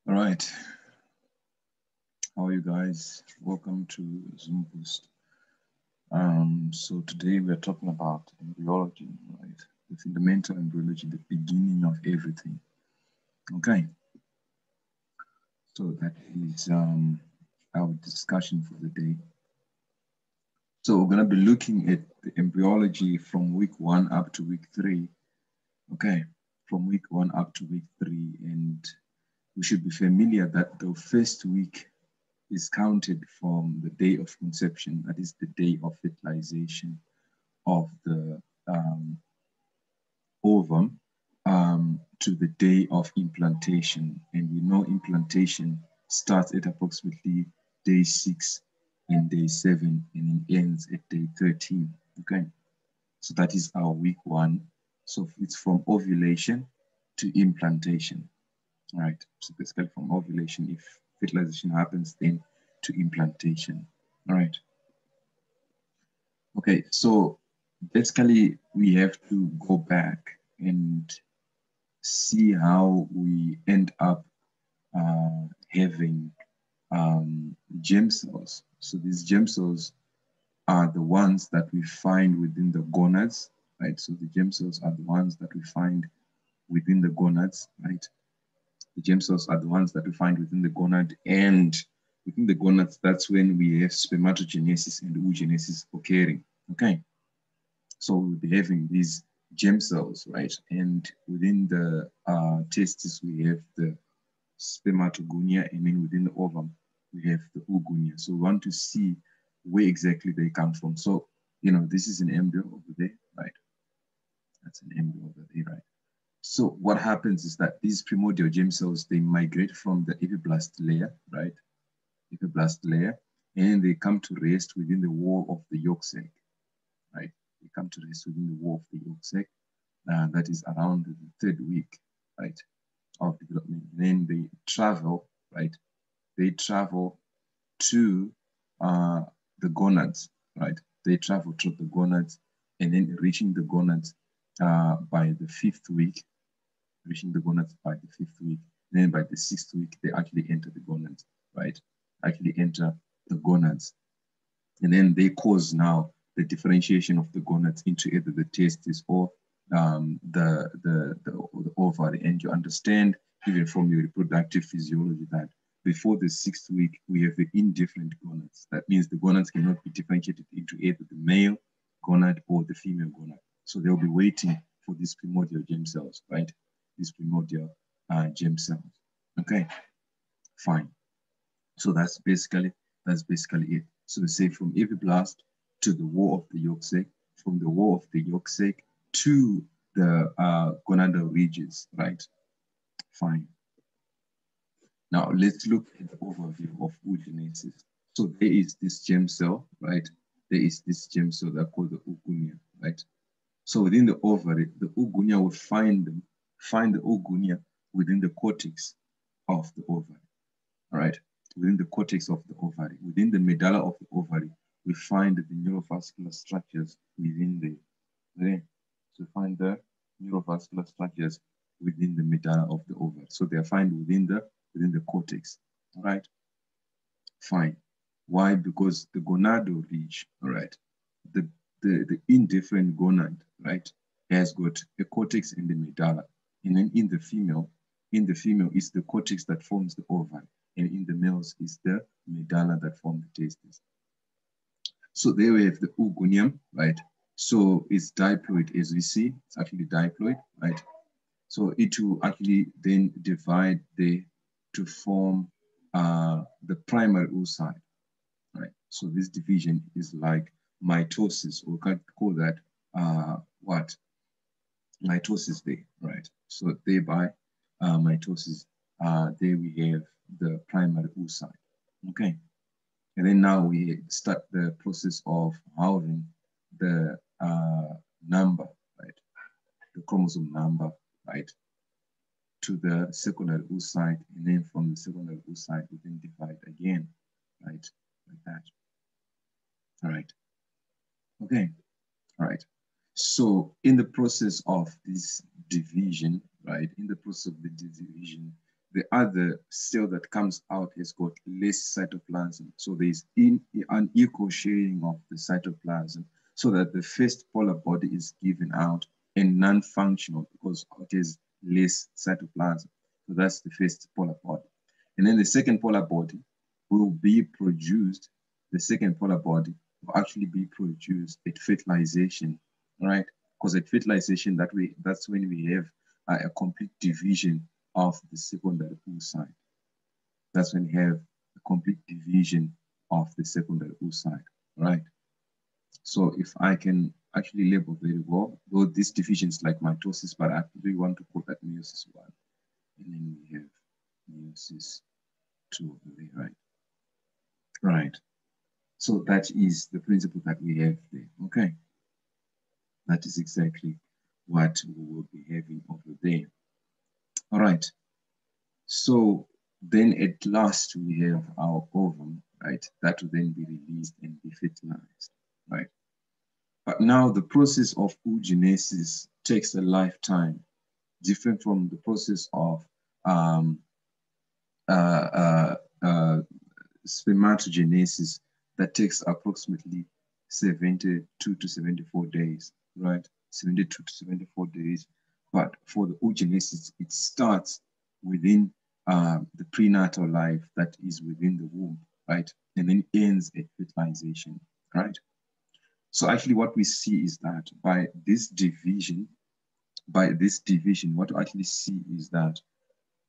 All right. How are you guys? Welcome to Zoom Boost. So today we're talking about embryology, right? The fundamental embryology, the beginning of everything. Okay. So that is our discussion for the day. So we're going to be looking at the embryology from week 1 up to week 3. Okay. From week 1 up to week 3. And we should be familiar that the first week is counted from the day of conception, that is the day of fertilization of the ovum, to the day of implantation. And we know implantation starts at approximately day 6 and day 7 and it ends at day 13. Okay, so that is our week 1. So it's from ovulation to implantation. All right, so basically from ovulation, if fertilization happens, then to implantation. All right. Okay, so basically we have to go back and see how we end up having germ cells. So these germ cells are the ones that we find within the gonads, right? So the germ cells are the ones that we find within the gonads, right? The germ cells are the ones that we find within the gonad, and within the gonads, that's when we have spermatogenesis and oogenesis occurring. Okay, so we'll be having these germ cells, right? And within the testes, we have the spermatogonia, and then within the ovum, we have the oogonia. So we want to see where exactly they come from. So, you know, this is an embryo over there, right? That's an embryo over there, right? So what happens is that these primordial germ cells, they migrate from the epiblast layer, right? Epiblast layer, and they come to rest within the wall of the yolk sac, right? They come to rest within the wall of the yolk sac. That is around the 3rd week, right, of development. Then they travel, right? They travel to the gonads, right? They travel to the gonads, and then reaching the gonads by the 5th week, reaching the gonads by the 5th week. Then by the 6th week, they actually enter the gonads, right? Actually enter the gonads. And then they cause now the differentiation of the gonads into either the testes or the ovary. And you understand, even from your reproductive physiology, that before the 6th week, we have the indifferent gonads. That means the gonads cannot be differentiated into either the male gonad or the female gonad. So they'll be waiting for these primordial germ cells, right? These primordial germ cells. Okay, fine. So that's basically it. So we say from epiblast to the wall of the yolk sac, from the wall of the yolk sac to the gonadal ridges, right? Fine. Now let's look at the overview of oogenesis. So there is this germ cell, right? There is this germ cell that called the oogonia, right? So within the ovary, the oogonia will find the oogonia within the cortex of the ovary, all right? Within the cortex of the ovary, within the medulla of the ovary, we find the neurovascular structures within there. So find the neurovascular structures within the medulla of the ovary. So they are found within the cortex. All right. Fine. Why? Because the gonadal ridge, all right, the indifferent gonad, right, has got a cortex and the medulla. And then in the female is the cortex that forms the ovary. And in the males is the medulla that forms the testes. So there we have the oogonium, right? So it's diploid, as we see. It's actually diploid, right? So it will actually then divide to form the primary oocyte, right? So this division is like mitosis, or we can call that what? Mitosis there, right? So thereby mitosis, there we have the primary oocyte, okay? And then now we start the process of having the number, right? The chromosome number, right? To the secondary oocyte, and then from the secondary oocyte, we then divide again, right? Like that. All right. Okay. All right. So in the process of this division, right? In the process of the division, the other cell that comes out has got less cytoplasm. So there's an equal sharing of the cytoplasm so that the first polar body is given out and non-functional because it has less cytoplasm. So that's the first polar body. And then the second polar body will be produced, the second polar body will actually be produced at fertilization, right? Because at fertilization, that's when we have a complete division of the secondary oocyte. That's when you have a complete division of the secondary oocyte, right? So if I can actually label very well, though this division is like mitosis, but I really want to call that meiosis 1. And then we have meiosis 2 over there, right? Right. So that is the principle that we have there, okay? That is exactly what we will be having over there. All right. So then at last we have our ovum, right? That will then be released and be fertilized, right? But now the process of oogenesis takes a lifetime, different from the process of spermatogenesis that takes approximately 72 to 74 days, right? 72 to 74 days. But for the oogenesis, it starts within the prenatal life that is within the womb, right? And then ends at fertilization, right? So actually what we see is that by this division, what we actually see is that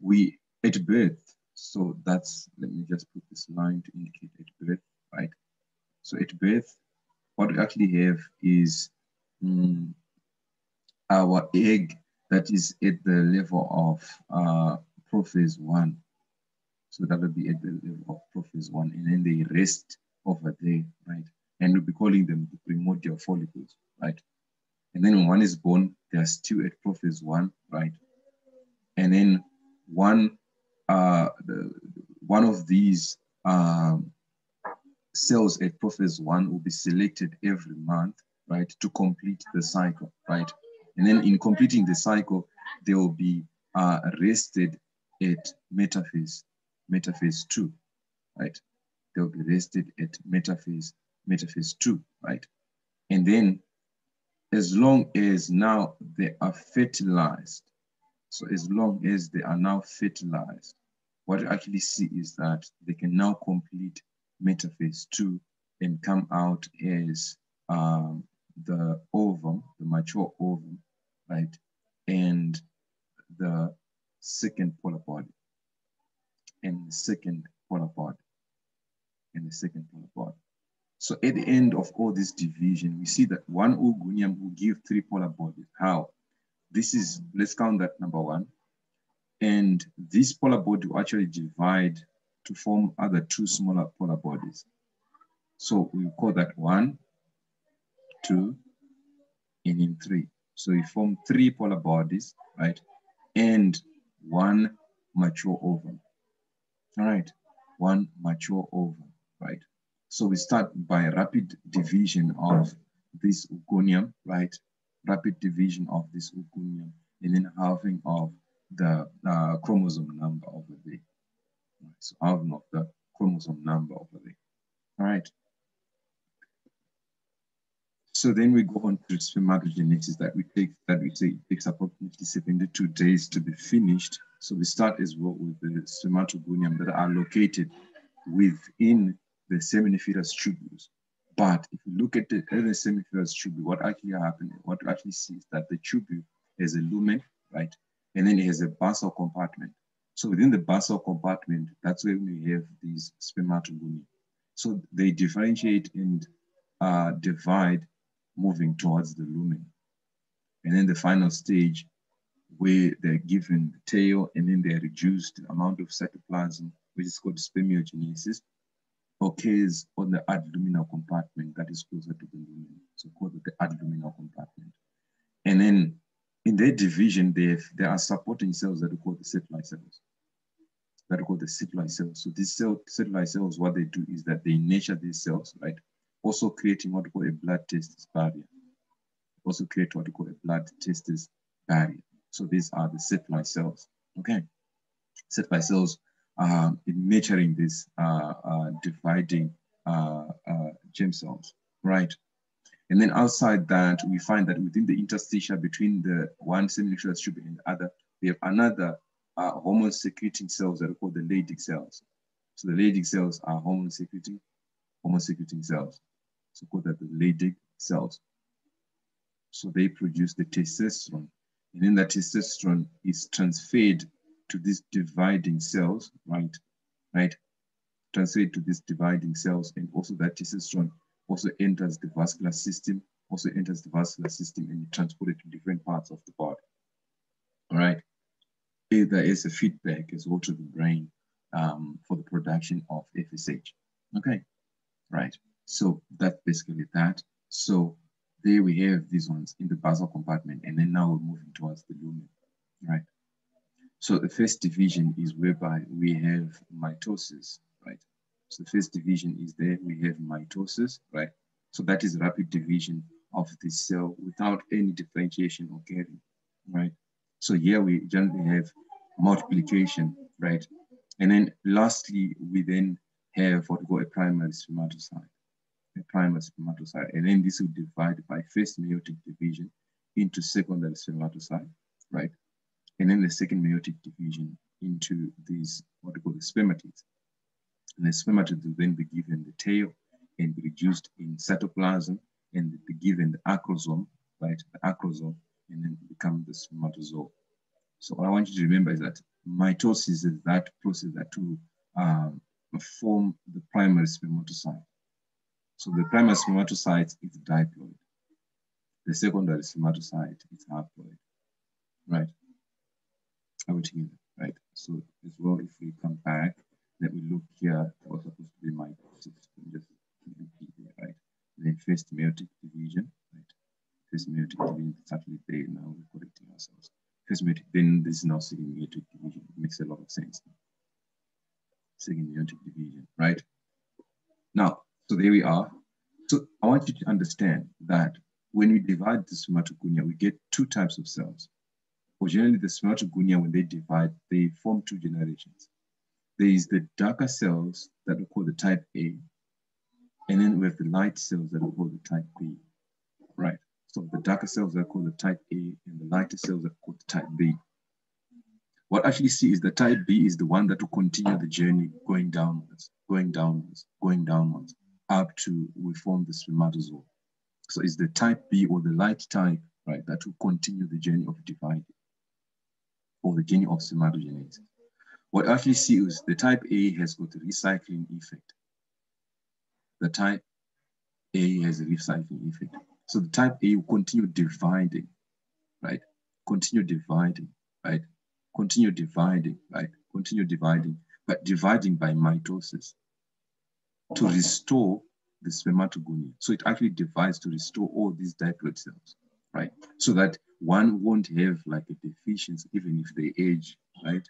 we, at birth, so that's, let me just put this line to indicate at birth, right? So at birth, what we actually have is our egg that is at the level of prophase 1. So that will be at the level of prophase 1, and then they rest over there, right? And we'll be calling them the primordial follicles, right? And then when one is born, they are still at prophase 1, right? And then one of these cells at prophase 1 will be selected every month, right, to complete the cycle, right? And then in completing the cycle, they will be rested at metaphase 2, right? They'll be rested at metaphase 2, right? And then as long as now they are fertilized, so as long as they are now fertilized, what you actually see is that they can now complete metaphase 2 and come out as the ovum, the mature ovum, right? And the second polar body, and the second polar body, and the second polar body. So at the end of all this division, we see that one oogonium will give 3 polar bodies. How? This is, let's count that number 1. And this polar body will actually divide to form other 2 smaller polar bodies. So we call that 1, 2, and then 3. So we form 3 polar bodies, right? And 1 mature ovum. All right, 1 mature ovum, right? So we start by rapid division of this oogonium, right? Rapid division of this oogonium, and then halving of the chromosome number over there. Right, so halving of the chromosome number over there. All right. So then we go on to spermatogenesis that we say it takes approximately 72 days to be finished. So we start as well with the spermatogonium that are located within the seminiferous tubules. But if you look at the seminiferous tubule, what actually happens, what you actually see is that the tubule has a lumen, right? And then it has a basal compartment. So within the basal compartment, that's where we have these spermatogonia. So they differentiate and divide moving towards the lumen. And then the final stage where they're given the tail and then they're reduced the amount of cytoplasm, which is called spermiogenesis, occurs on the adluminal compartment that is closer to the lumen. So called the adluminal compartment. And then in their division, there are supporting cells that are called the satellite cells. So these satellite cells, what they do is that they nurture these cells, right? Also creating what we call a blood-testis barrier. Also create what we call a blood-testis barrier. So these are the satellite cells, okay? satellite cells in maturing these dividing germ cells, right? And then outside that, we find that within the interstitial between the one seminucleus tube and the other, we have another hormone-secreting cells that are called the Latex cells. So the Latex cells are hormone-secreting cells. So called that the Latex cells. So they produce the testosterone. And then that testosterone is transferred to these dividing cells, right? Transferred to these dividing cells, and also that testosterone also enters the vascular system, and is transported to different parts of the body. All right. There is a feedback as well to the brain for the production of FSH. Okay. Right. So that's basically that. So there we have these ones in the basal compartment, and then now we're moving towards the lumen. Right. So the first division is whereby we have mitosis, right? So the first division is there, we have mitosis, right? So that is rapid division of the cell without any differentiation occurring, right? So here we generally have multiplication, right? And then lastly, we then have what we call a primary spermatocyte, and then this will divide by first meiotic division into secondary spermatocyte, right? And then the second meiotic division into these, what we call the spermatids. And the spermatids will then be given the tail and be reduced in cytoplasm and be given the acrosome, right? The acrosome, and then become the spermatozoa. So what I want you to remember is that mitosis is that process that to form the primary spermatocyte. So the primary spermatocyte is diploid. The secondary spermatocyte is haploid, right? Are we together, right? So as well, if we come back, let me look here, that was supposed to be mitosis, just right? And then first meiotic division, right? First meiotic division, it's actually there now, we're correcting ourselves. First meiotic, then this is now second meiotic division. It makes a lot of sense. Second meiotic division, right? Now, so there we are. So I want you to understand that when we divide the spermatogonia, we get two types of cells. Or generally, the spermatogonia, when they divide, they form two generations. There is the darker cells that we call the type A, and then we have the light cells that we call the type B, right? So the darker cells are called the type A, and the lighter cells are called the type B. What I actually see is the type B is the one that will continue the journey going downwards, up to we form the spermatozoa. So it's the type B or the light type, right, that will continue the journey of dividing, or the journey of spermatogenesis. What I actually see is the type A has got a recycling effect. The type A has a recycling effect. So the type A will continue dividing, right? Continue dividing, right? Continue dividing, right? Continue dividing, but dividing by mitosis to restore the spermatogonia. So it actually divides to restore all these diploid cells, right? So that one won't have like a deficiency, even if they age, right?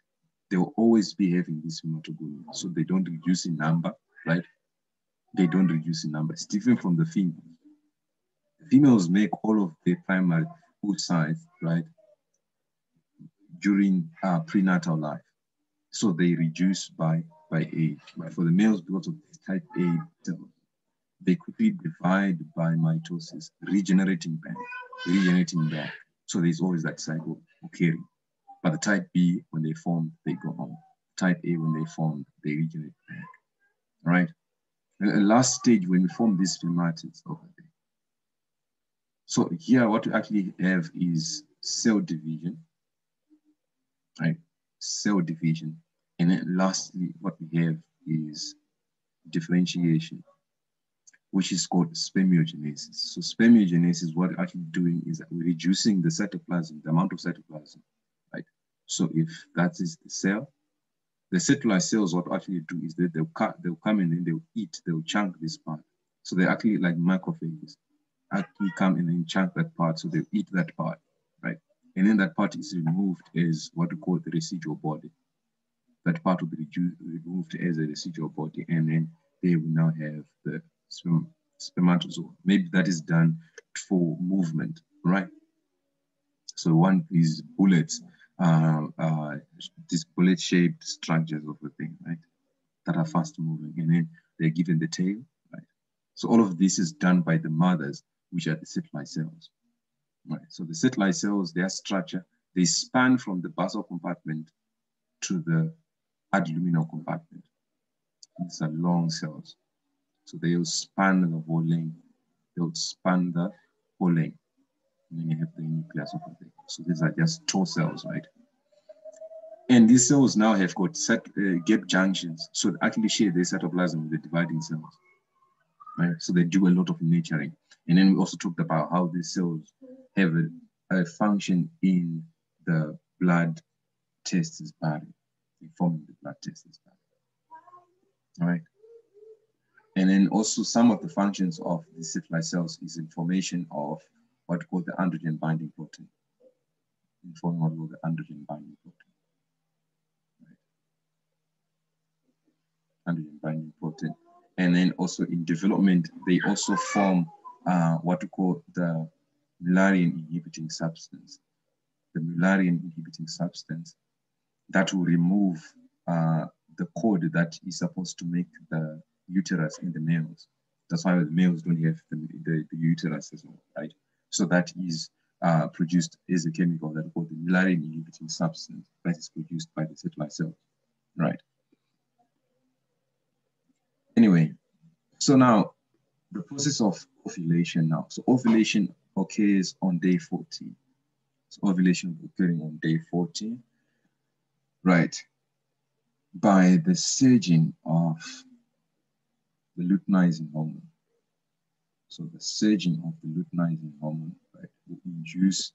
They will always be having this spermatogonia. So they don't reduce in number, right? They don't reduce in number. It's different from the females. The females make all of their primary oocytes, right, during prenatal life. So they reduce by age. But for the males, because of this type A cells, they quickly divide by mitosis, regenerating back. So there's always that cycle occurring. But the type B, when they form, they go home. Type A, when they form, they regenerate back. All right? And the last stage, when we form these spermatids over there. So here, what we actually have is cell division, right? Cell division. And then lastly, what we have is differentiation, which is called spermiogenesis. So spermiogenesis, what we're actually doing is that we're reducing the cytoplasm, the amount of cytoplasm, right? So if that is the cell, the cellular cells, what actually do is that they'll come in and they'll chunk this part. So they're actually like macrophages, actually come in and chunk that part, so they'll eat that part, right? And then that part is removed as what we call the residual body. That part will be removed as a residual body, and then they will now have the spermatozoa. Maybe that is done for movement, right? So one is bullets these bullet-shaped structures of the thing, right? That are fast moving, and then they're given the tail, right? So all of this is done by the mothers, which are the satellite cells, right? So the satellite cells, their structure, they span from the basal compartment to the adluminal compartment. These are long cells. So they will span the whole length. They will span the whole length. And then you have the nucleus of the thing. So these are just toe cells, right? And these cells now have got set gap junctions. So they actually share their cytoplasm with the dividing cells, right? So they do a lot of nurturing. And then we also talked about how these cells have a function in the blood testis barrier. They form the blood testis barrier, all right? And then also some of the functions of the satellite cells is information of what we call the androgen binding protein. Informing what we call the androgen binding protein. Androgen binding protein. And then also in development, they also form what we call the Mullerian inhibiting substance. The Mullerian inhibiting substance that will remove the cord that is supposed to make the uterus in the males. That's why the males don't have the uterus as well, right? So that is produced as a chemical that we call the Mullerian inhibiting substance that is produced by the satellite cells, right? Anyway, so now the process of ovulation now. So ovulation occurs on day 14. So ovulation occurring on day 14, right? By the surging of the luteinizing hormone. So the surging of the luteinizing hormone, right, will induce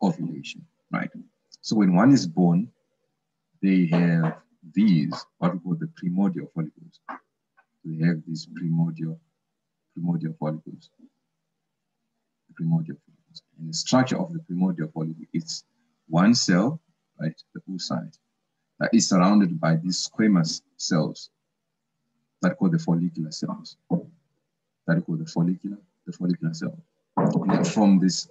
ovulation, right? So when one is born, they have these, what we call the primordial follicles. They have these primordial follicles. The primordial follicles. And the structure of the primordial follicle is one cell, right, the oocyte, that is surrounded by these squamous cells that are called the follicular cells. That are called the follicular cell. And then from this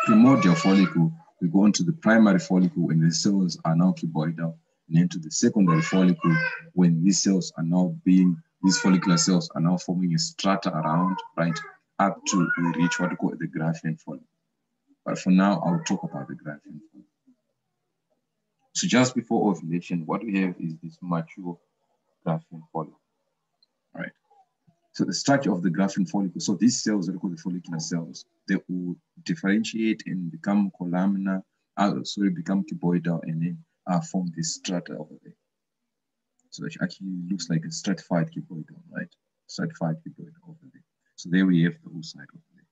primordial follicle, we go into the primary follicle when the cells are now cuboidal, and then to the secondary follicle when these cells are now these follicular cells are now forming a strata around, right, up to we reach what we call the Graafian follicle. But for now, I'll talk about the Graafian follicle. So just before ovulation, what we have is this mature Graafian follicle, right? So the structure of the Graafian follicle, so these cells that are called the follicular cells, they will differentiate and become columnar, become cuboidal, and then form this strata over there. So it actually looks like a stratified cuboidal, right? Stratified cuboidal over there. So there we have the oocyte over there.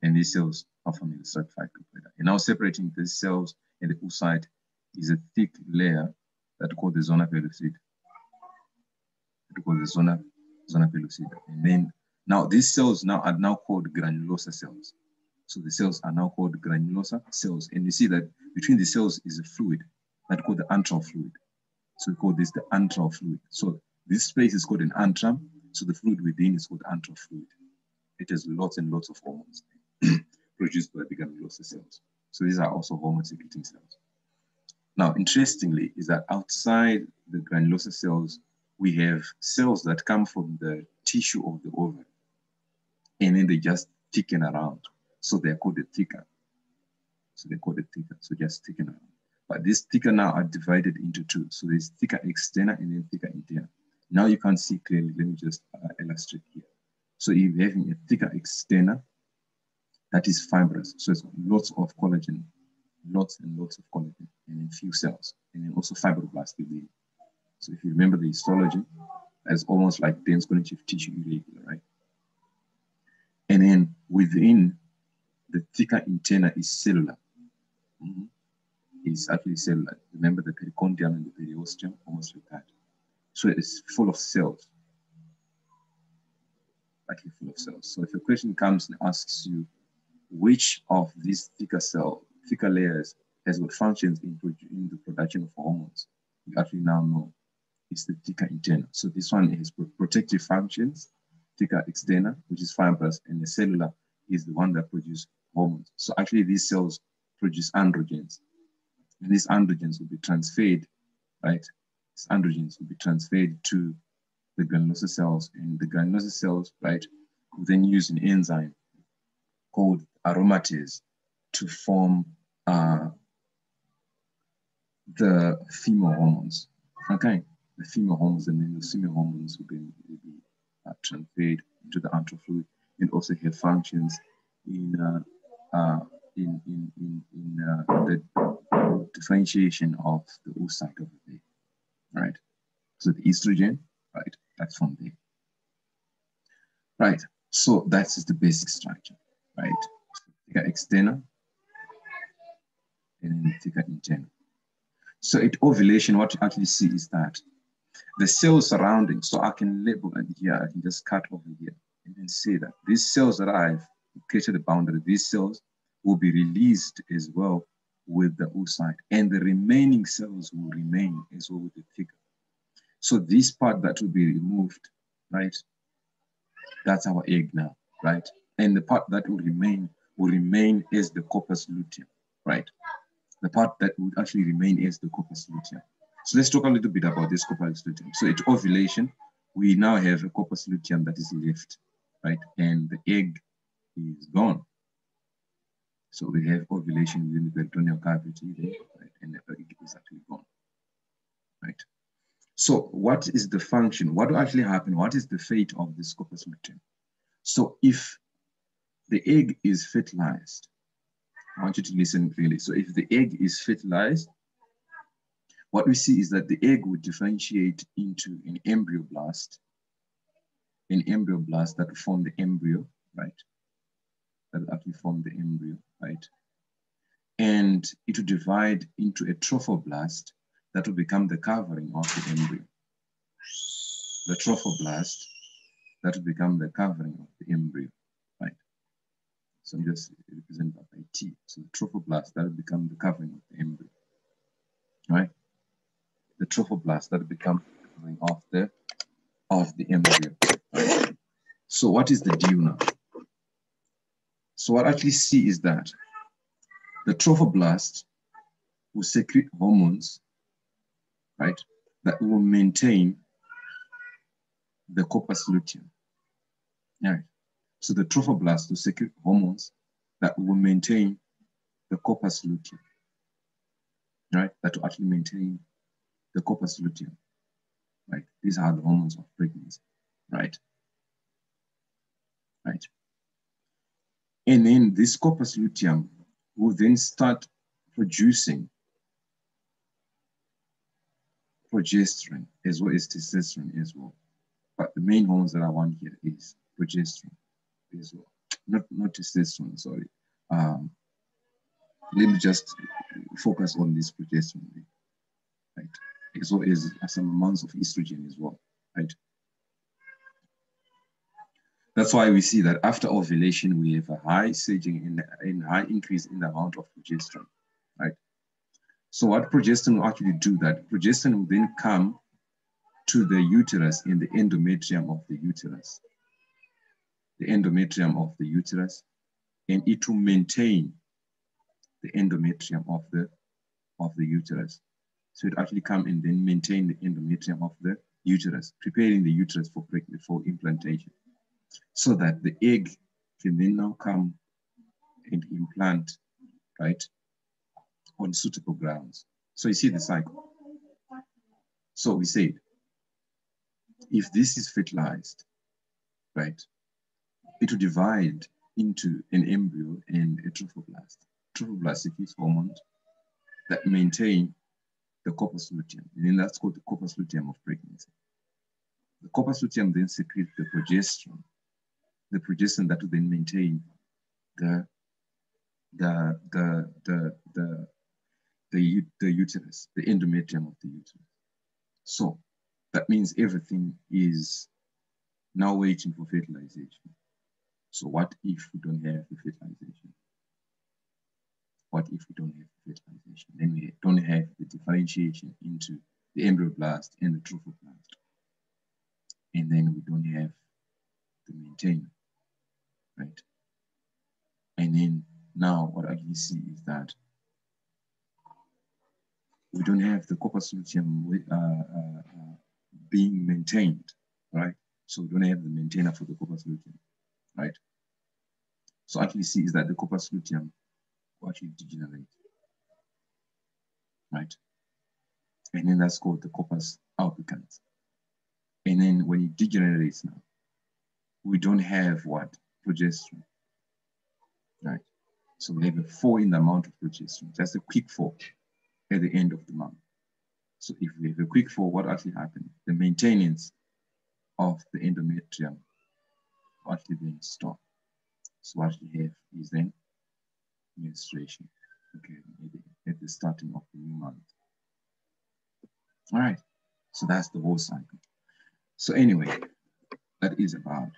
And these cells are forming the stratified cuboidal. And now separating these cells and the oocyte is a thick layer that we call the Zonophilic Seed. We call the Zonophilic Seed. And then now these cells now are now called granulosa cells. So the cells are now called granulosa cells. And you see that between the cells is a fluid that we call the antral fluid. So we call this the antral fluid. So this space is called an antrum. So the fluid within is called antral fluid. It has lots and lots of hormones produced by the granulosa cells. So these are also hormone secreting cells. Now, interestingly, is that outside the granulosa cells, we have cells that come from the tissue of the ovary, and then they just thicken around. So they're called the thicker. So they're called the thicker. So just thicken around. But these thicker now are divided into two. So there's thicker externa and then thicker interna. Now you can't see clearly. Let me just illustrate here. So if you're having a thicker externa, that is fibrous. So it's lots of collagen, lots and lots of collagen, and then few cells, and then also fibroblasts within. So if you remember the histology, it's almost like dense connective tissue irregular, right? And then within the thicker interna is cellular. It's actually cellular. Remember the pericondium and the periosteum, almost like that. So it's full of cells. Actually full of cells. So if a question comes and asks you which of these thicker layers has what functions in the production of hormones, you actually now know it's the thicker interna. So this one has protective functions, thicker externa, which is fibrous, and the cellular is the one that produces hormones. So actually these cells produce androgens. And these androgens will be transferred, right? These androgens will be transferred to the granulosa cells, and the granulosa cells, right, will then use an enzyme called aromatase to form the female hormones. Okay, the female hormones, and then the female hormones will be transferred into the antral fluid, and also have functions in the differentiation of the oocyte over there, right? So the estrogen, right, that's from there, right? So that's the basic structure, right? Thicker external and then thicker internal. So at ovulation, what you actually see is that the cells surrounding, so I can label it here, I can just cut over here and then say that these cells that I've created the boundary, these cells will be released as well with the oocyte, and the remaining cells will remain as well with the thicker. So this part that will be removed, right, that's our egg now, right? And the part that will remain as the corpus luteum, right? The part that would actually remain as the corpus luteum. So let's talk a little bit about this corpus luteum. So at ovulation, we now have a corpus luteum that is left, right? And the egg is gone. So we have ovulation within the peritoneal cavity there, right? And the egg is actually gone, right? So what is the function? What will actually happen? What is the fate of this corpus luteum? So if the egg is fertilized, I want you to listen really. So if the egg is fertilized, what we see is that the egg would differentiate into an embryoblast that will form the embryo, right? That will actually form the embryo, right? And it will divide into a trophoblast that will become the covering of the embryo. The trophoblast that will become the covering of the embryo, right? So I'm just represented by T. So the trophoblast that will become the covering of the embryo, right? The trophoblast that will become the covering of the embryo. Right? So what is the deal now? So what I actually see is that the trophoblast will secrete hormones, right, that will maintain the corpus luteum. Right. So the trophoblast will secrete hormones that will maintain the corpus luteum, right? That will actually maintain the corpus luteum, right? These are the hormones of pregnancy, right? Right. And then this corpus luteum will then start producing progesterone as well as testosterone as well. But the main hormones that I want here is progesterone as well. Not testosterone, sorry. Let me just focus on this progesterone, right? As well as some amounts of estrogen as well, right? That's why we see that after ovulation, we have a high surging and high increase in the amount of progesterone, right? So what progesterone will actually do, that progesterone will then come to the uterus in the endometrium of the uterus. The endometrium of the uterus, and it will maintain the endometrium of the uterus. So it actually come and then maintain the endometrium of the uterus, preparing the uterus for implantation, so that the egg can then now come and implant, right, on suitable grounds. So you see the cycle. So we said, if this is fertilized, right, it will divide into an embryo and a trophoblast. Trophoblast secretes hormones that maintain the corpus luteum, and then that's called the corpus luteum of pregnancy. The corpus luteum then secretes the progesterone that will then maintain the uterus, the endometrium of the uterus. So that means everything is now waiting for fertilization. So what if we don't have the fertilization? What if we don't have the fertilization? Then we don't have the differentiation into the embryoblast and the trophoblast. And then we don't have the maintainer, right? And then now what I can see is that we don't have the corpus luteum being maintained, right? So we don't have the maintainer for the corpus luteum, right? So actually see is that the corpus luteum will actually degenerate, right? And then that's called the corpus albicans. And then when it degenerates now, we don't have what? Progesterone, right? So we have a fall in the amount of progesterone. That's a quick fall at the end of the month. So if we have a quick fall, what actually happens? The maintenance of the endometrium will actually being stopped. So what we have is then menstruation, okay, at the starting of the new month. All right, so that's the whole cycle. So anyway, that is about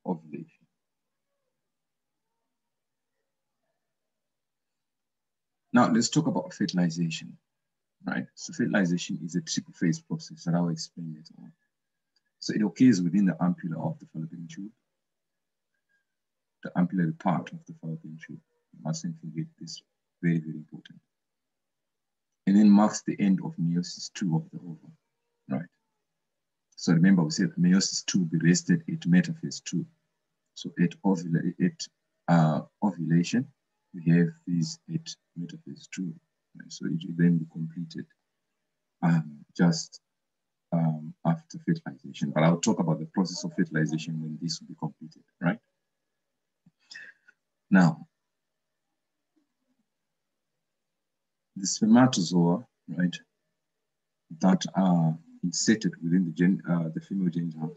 ovulation. Now let's talk about fertilization, right? So fertilization is a triple phase process that I will explain later on. So it occurs within the ampulla of the fallopian tube, the ampullary part of the fallopian tube. You mustn't forget this, very, very important. And then marks the end of meiosis 2 of the ovum, right? So remember we said meiosis 2 be rested at metaphase 2. So at ovulation, we have these at metaphase 2, right? So it will then be completed just after fertilization. But I'll talk about the process of fertilization when this will be completed, right? Now, the spermatozoa, right, that are inserted within the female genital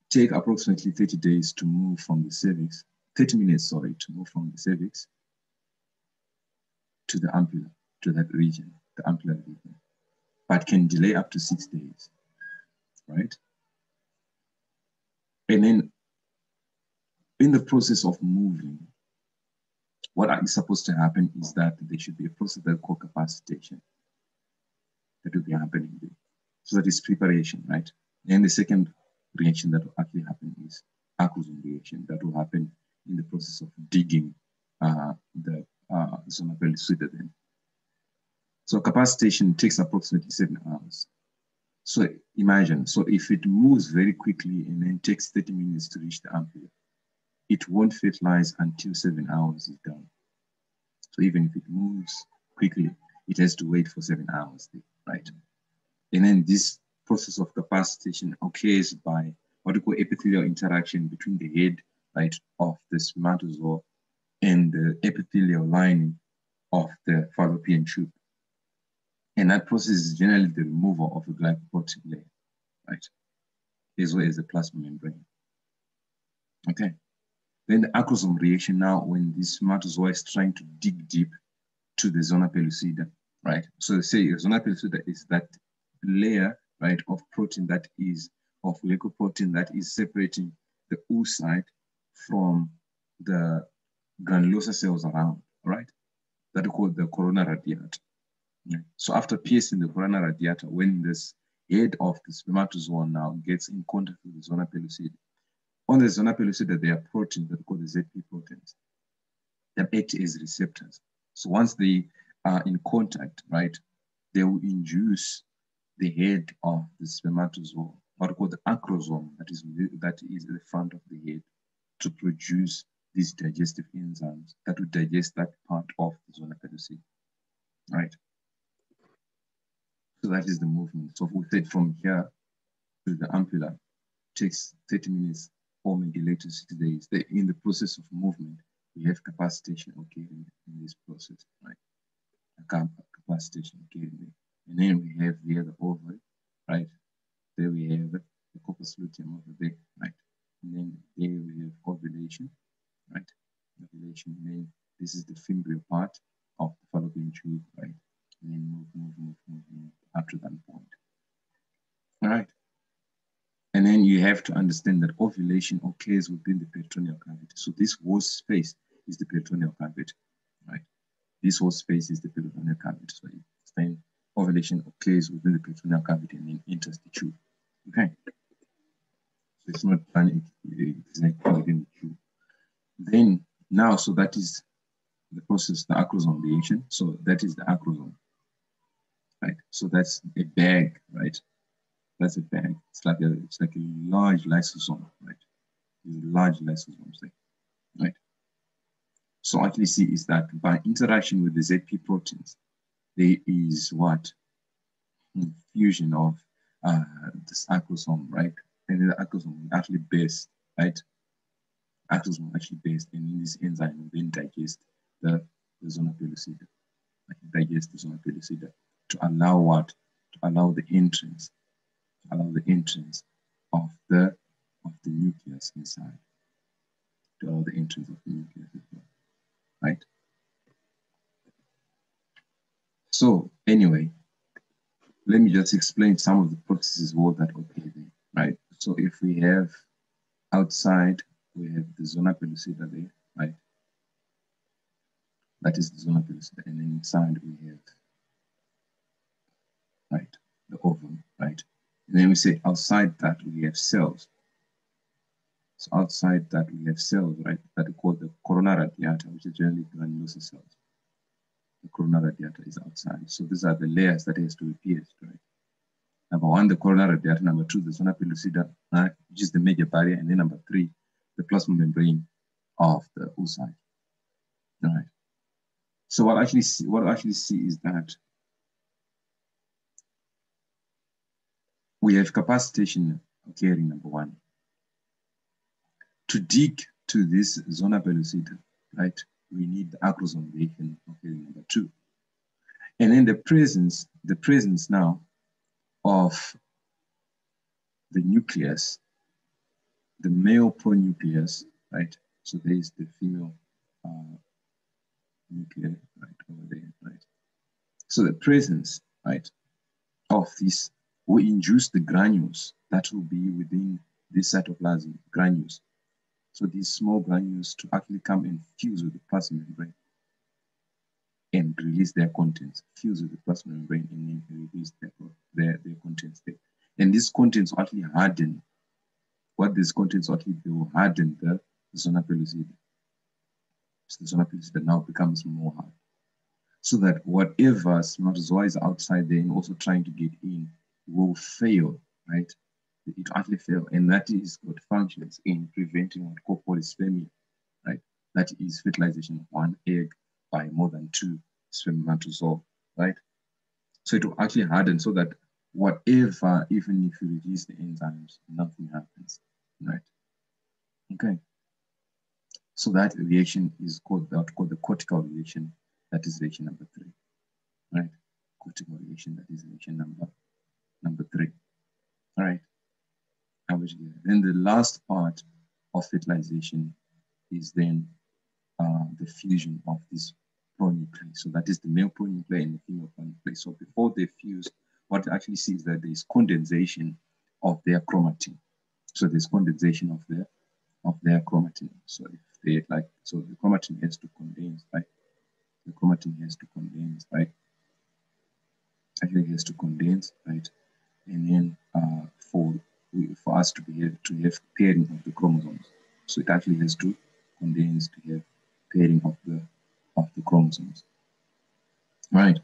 take approximately 30 days to move from the cervix, 30 minutes, sorry, to move from the cervix to the ampulla, to that region, the ampullary region, but can delay up to 6 days, right? And then in the process of moving, what is supposed to happen is that there should be a process that we call capacitation that will be happening there. So that is preparation, right? And the second reaction that will actually happen is Acrosome reaction that will happen in the process of digging the Zonophilic Seed then. So capacitation takes approximately 7 hours. So imagine, so if it moves very quickly and then takes 30 minutes to reach the ampulla, it won't fertilize until 7 hours is done. So even if it moves quickly, it has to wait for 7 hours, right? And then this process of capacitation occurs by what we call epithelial interaction between the head, right, of the spermatozoa and the epithelial lining of the fallopian tube. And that process is generally the removal of a glycoprotein layer, right, as well as the plasma membrane. Okay. Then the acrosome reaction now, when this spermatozoa is trying to dig deep to the zona pellucida, right? So say zona pellucida is that layer, right, of protein that is, of glycoprotein that is separating the oocyte from the granulosa cells around, right? That we call the corona radiata. Right? So after piercing the corona radiata, when this head of the spermatozoa now gets in contact with the zona pellucida, on the zona pellucida, there are proteins that we call the ZP proteins that act as receptors. So once they are in contact, right, they will induce the head of the spermatozoa, what we call the acrosome, that is the front of the head, to produce these digestive enzymes that will digest that part of the zona pellucida, right? So that is the movement. So if we said from here to the ampulla, takes 30 minutes or maybe later 6 days. In the process of movement, we have capacitation occurring in this process, right? Capacitation occurring there. And then we have here the ovary, right? There we have the corpus luteum over there, right? And then there we have ovulation, right? Ovulation. And then this is the fimbrial part of the fallopian tube, right? And then move up to that point. All right. And then you have to understand that ovulation occurs within the peritoneal cavity. So this whole space is the peritoneal cavity, right? This whole space is the peritoneal cavity. So then ovulation occurs within the peritoneal cavity and then enters the tube. Okay. So it's not done exactly within the tube. Then now, so that is the process, the acrosome reaction. So that is the acrosome. right? So that's a bag, right? That's a bag. It's like a large lysosome, right? Large lysosomes there, right? So what we see is that by interaction with the ZP proteins, there is what? Fusion of this acrosome, right? And the acrosome actually based, right? Acrosome actually based, and in this enzyme will then digest the Zonophilic Seed, digest the Zonophilic Seed to allow what? To allow the entrance of the nucleus inside, to allow the entrance of the nucleus as well, right? So anyway, let me just explain some of the processes that occur there, right? So if we have outside, we have the Zonophilic Seed there, right? That is the Zonophilic Seed, and then inside we have, right, the ovum, right? And then we say outside that we have cells. So outside that we have cells, right, that are called the corona radiata, which is generally granulosa cells. The corona radiata is outside. So these are the layers that has to be pierced, right? Number one, the corona radiata. Number two, the Zonophilic Seed, which is the major barrier. And then number three, the plasma membrane of the oocyte. All right. So what I actually see is that we have capacitation occurring, number one. To dig to this Zonophilic Seed, right, we need the acrosome occurring, number two. And then the presence now of the nucleus, the male pronucleus, right? So there is the female nucleus, right, over there, right? So the presence, right, of this will induce the granules that will be within this cytoplasm, granules. So these small granules to actually come and fuse with the plasma membrane and release their contents, fuse with the plasma membrane and then release their contents there. And these contents actually harden. What these contents actually do will harden the Zonophilic Seed. So the Zonophilic Seed now becomes more hard. So that whatever spermatozoa is outside there and also trying to get in will fail, right? It actually fail. And that is what functions in preventing what we call polyspermia, right? That is fertilization of one egg by more than two spermatozoa, right? So it will actually harden so that whatever, even if you reduce the enzymes, nothing happens, right? Okay. So that reaction is called the cortical reaction. That is reaction number three, right? Cortical reaction, that is reaction number three, all right? Then the last part of fertilization is then the fusion of this pronuclei. So that is the male pronuclei and the female pronuclei. So before they fuse, what you actually see is that there is condensation of their chromatin. So there's condensation of their chromatin. So if they so the chromatin has to condense, right? The chromatin has to condense, right? Actually, it has to condense, right? And then for us to have pairing of the chromosomes, so it actually has to condense to have pairing of the chromosomes, right?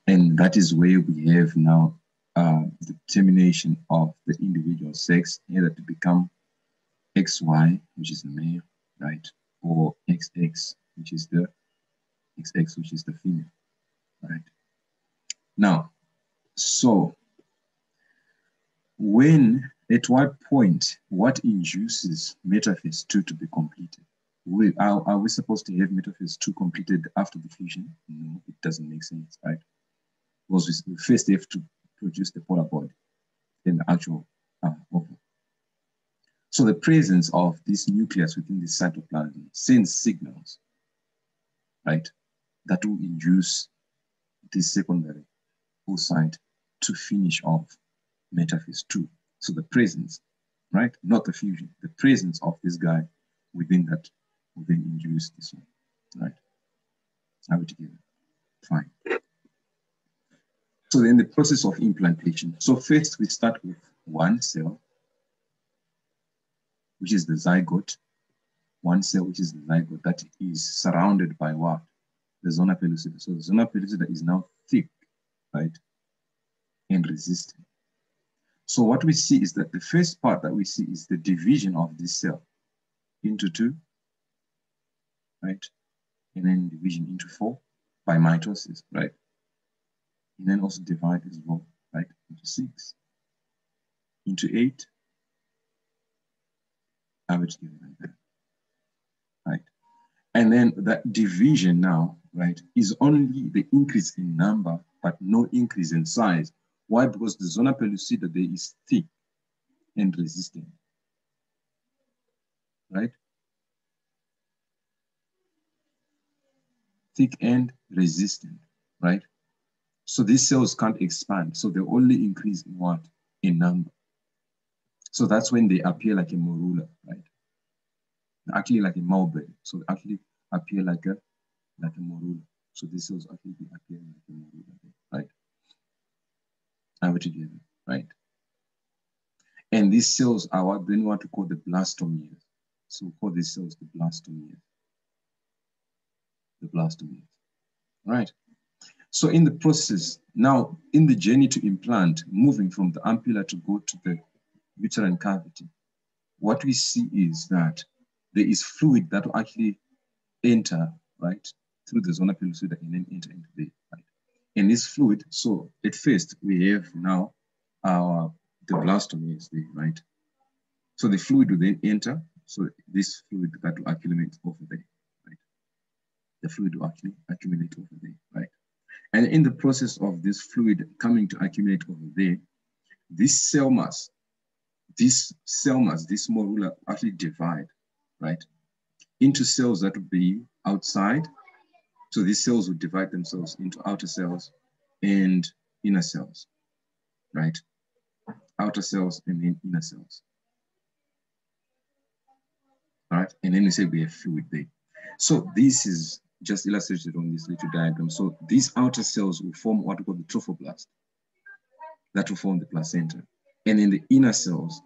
And that is where we have now the determination of the individual sex, either to become XY, which is the male, right, or XX, which is the female, right? Now, so at what point, what induces metaphase 2 to be completed? Are we supposed to have metaphase 2 completed after the fusion? No, it doesn't make sense, right? Because we first have to produce the polar body, then the actual ovum. So the presence of this nucleus within the cytoplasm sends signals, right, that will induce this secondary oocyte to finish off metaphase 2. So the presence, right, not the fusion, the presence of this guy within that will then induce this one, right? Are we together? Fine. So then the process of implantation. So first we start with one cell, which is the zygote. One cell, which is the zygote, that is surrounded by what? The Zonophilic Seed. So the Zonophilic Seed is now thick, right, and resistant. So what we see is that the first part that we see is the division of this cell into two, right, and then division into four by mitosis, right, and then also divide as well, right, into 6, into 8, average given like that, right? And then that division now, right, is only the increase in number, but no increase in size. Why? Because the Zonophilic Seed there is thick and resistant, right? Thick and resistant, right? So these cells can't expand, so they only increase in what? In number. So that's when they appear like a morula, right? Actually like a mulberry. So they actually appear like a morula. So these cells actually appear like a morula, right? Are we together, right? And these cells are what then what we call the blastomeres. So we call these cells the blastomeres. The blastomeres, right? So in the process, now in the journey to implant, moving from the ampulla to go to the uterine cavity, what we see is that there is fluid that will actually enter, right, through the Zonophilic Seed and then enter into the, right? And this fluid, so at first we have now the blastomeres there, right? So the fluid will then enter, so this fluid that will accumulate over there, right? The fluid will actually accumulate over there, right? And in the process of this fluid coming to accumulate over there, this cell mass, this morula actually divide, right, into cells that would be outside. So these cells would divide themselves into outer cells and inner cells, right? Outer cells and then inner cells. All right, and then we say we have fluid there. So this is just illustrated on this little diagram. So these outer cells will form what we call the trophoblast. That will form the placenta. And in the inner cells,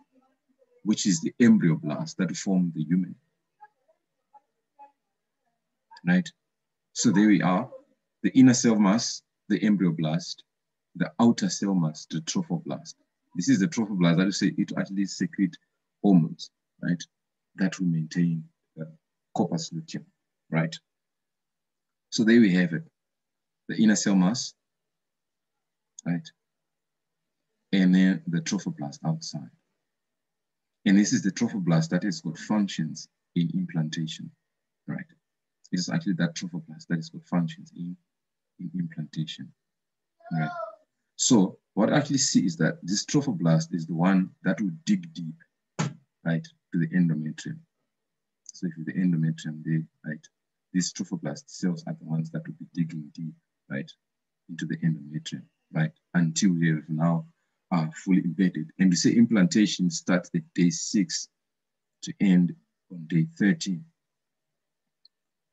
which is the embryoblast, that will form the human. Right? So there we are. The inner cell mass, the embryoblast, the outer cell mass, the trophoblast. This is the trophoblast that will say it actually secrete hormones, right? That will maintain corpus luteum, right? So there we have it. The inner cell mass, right? And then the trophoblast outside. And this is the trophoblast that has got functions in implantation, right? It is actually that trophoblast that has got functions in implantation, right? So what I actually see is that this trophoblast is the one that will dig deep, right, to the endometrium. So if the endometrium there, right, these trophoblast cells are the ones that will be digging deep, right, into the endometrium, right, until we have now are fully embedded. And we say implantation starts at day 6 to end on day 13,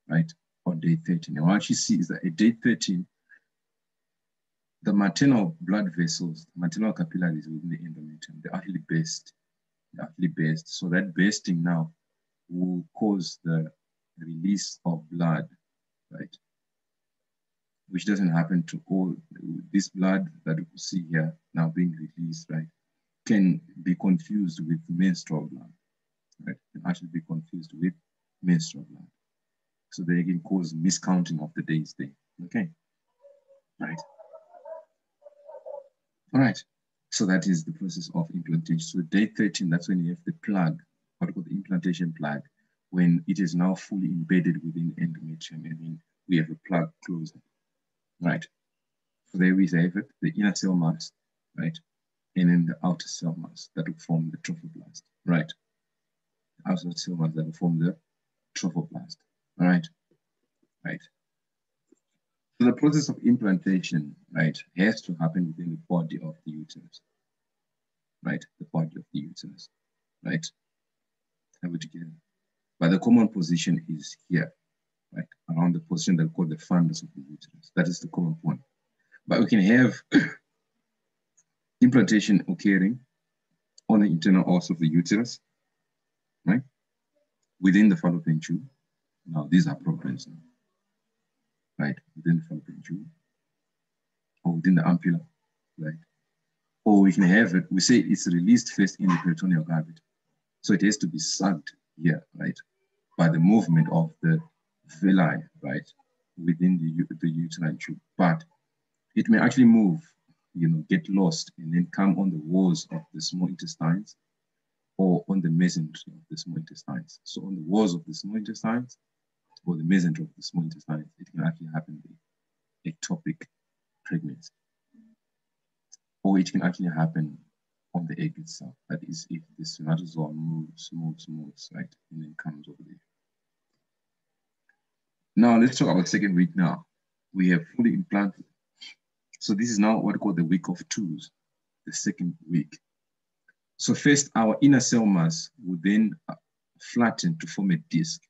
right, on day 13. And what I actually see is that at day 13, the maternal blood vessels, maternal capillaries within the endometrium, they actually burst. They actually burst. So that bursting now will cause the release of blood, right? Which doesn't happen to all. This blood that you see here now being released, right, can be confused with menstrual blood, right? Can actually be confused with menstrual blood. So they can cause miscounting of the days there, okay? Right. All right. So that is the process of implantation. So day 13, that's when you have the plug, what we call the implantation plug, when it is now fully embedded within the endometrium, and then we have a plug closer, right? So there we have it, the inner cell mass, right? And then the outer cell mass that will form the trophoblast, right? The outer cell mass that will form the trophoblast, all right? Right. So the process of implantation, right, has to happen within the body of the uterus, right? The body of the uterus, right? Have it together. But the common position is here, right? Around the position that we call the fundus of the uterus. That is the common point. But we can have implantation occurring on the internal walls of the uterus, right? Within the fallopian tube. Now, these are problems now, right? Within the fallopian tube, or within the ampulla, right? Or we can have it, we say it's released first in the peritoneal cavity. So it has to be sucked here, right? By the movement of the villi, right? Within the uterine tube. But it may actually move, get lost and then come on the walls of the small intestines or on the mesentery of the small intestines. So on the walls of the small intestines or the mesentery of the small intestines, it can actually happen in ectopic pregnancy. Or it can actually happen on the egg itself. That is, if the spermatozoa moves, right, and then comes over there. Now, let's talk about second week now. We have fully implanted. So this is now what we call the week of twos, the second week. So first, our inner cell mass will then flatten to form a disc.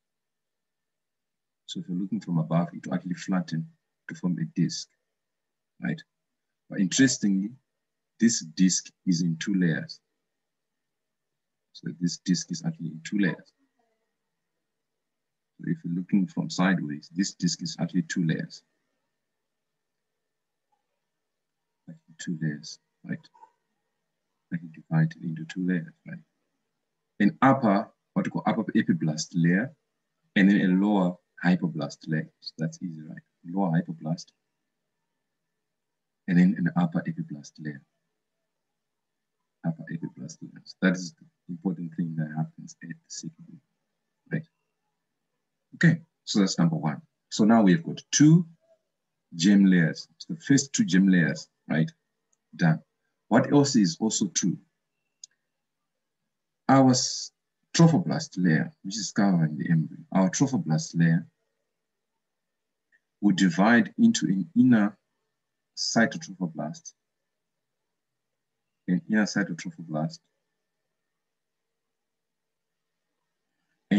So if you're looking from above, it will actually flatten to form a disc, right? But interestingly, this disc is in 2 layers. So this disc is actually in 2 layers. So if you're looking from sideways, this disc is actually 2 layers. Like 2 layers, right? I can divide it into 2 layers, right? An upper, what we call upper epiblast layer, and then a lower hypoblast layer. So that's easy, right? Lower hypoblast, and then an upper epiblast layer. Upper epiblast layer. So that is the important thing that happens at the second week, right? Okay, so that's number 1. So now we've got 2 germ layers. So the first 2 germ layers, right? Done. What else is also true? Our trophoblast layer, which is covering the embryo, our trophoblast layer will divide into an inner cytotrophoblast, and